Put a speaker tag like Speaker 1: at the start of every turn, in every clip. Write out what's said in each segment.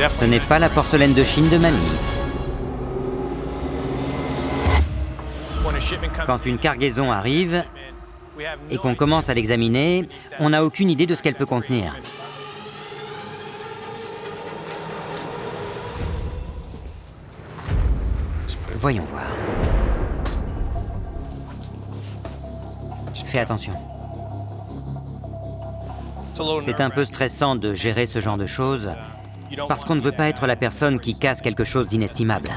Speaker 1: Ce n'est pas la porcelaine de Chine de mamie. Quand une cargaison arrive et qu'on commence à l'examiner, on n'a aucune idée de ce qu'elle peut contenir. Voyons voir. Fais attention. C'est un peu stressant de gérer ce genre de choses parce qu'on ne veut pas être la personne qui casse quelque chose d'inestimable.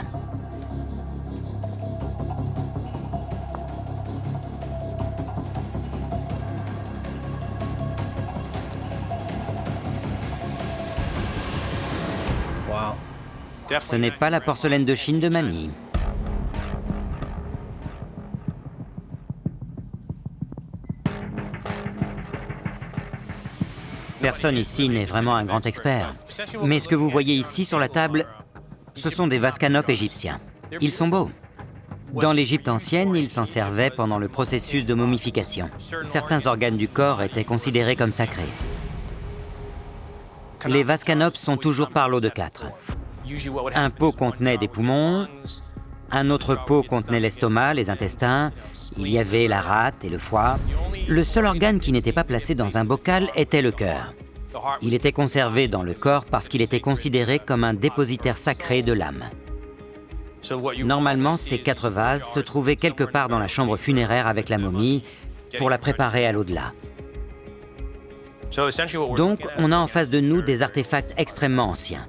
Speaker 1: Ce n'est pas la porcelaine de Chine de mamie. Personne ici n'est vraiment un grand expert. Mais ce que vous voyez ici sur la table, ce sont des vases canopes égyptiens. Ils sont beaux. Dans l'Égypte ancienne, ils s'en servaient pendant le processus de momification. Certains organes du corps étaient considérés comme sacrés. Les vases canopes sont toujours par lot de 4. Un pot contenait des poumons, un autre pot contenait l'estomac, les intestins, il y avait la rate et le foie. Le seul organe qui n'était pas placé dans un bocal était le cœur. Il était conservé dans le corps parce qu'il était considéré comme un dépositaire sacré de l'âme. Normalement, ces 4 vases se trouvaient quelque part dans la chambre funéraire avec la momie pour la préparer à l'au-delà. Donc, on a en face de nous des artefacts extrêmement anciens,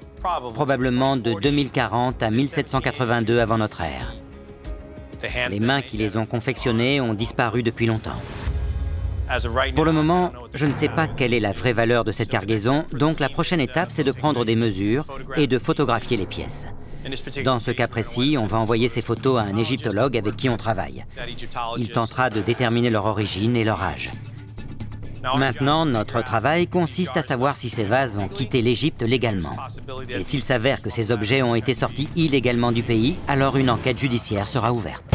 Speaker 1: probablement de 2040 à 1782 avant notre ère. Les mains qui les ont confectionnés ont disparu depuis longtemps. Pour le moment, je ne sais pas quelle est la vraie valeur de cette cargaison, donc la prochaine étape, c'est de prendre des mesures et de photographier les pièces. Dans ce cas précis, on va envoyer ces photos à un égyptologue avec qui on travaille. Il tentera de déterminer leur origine et leur âge. Maintenant, notre travail consiste à savoir si ces vases ont quitté l'Égypte légalement. Et s'il s'avère que ces objets ont été sortis illégalement du pays, alors une enquête judiciaire sera ouverte.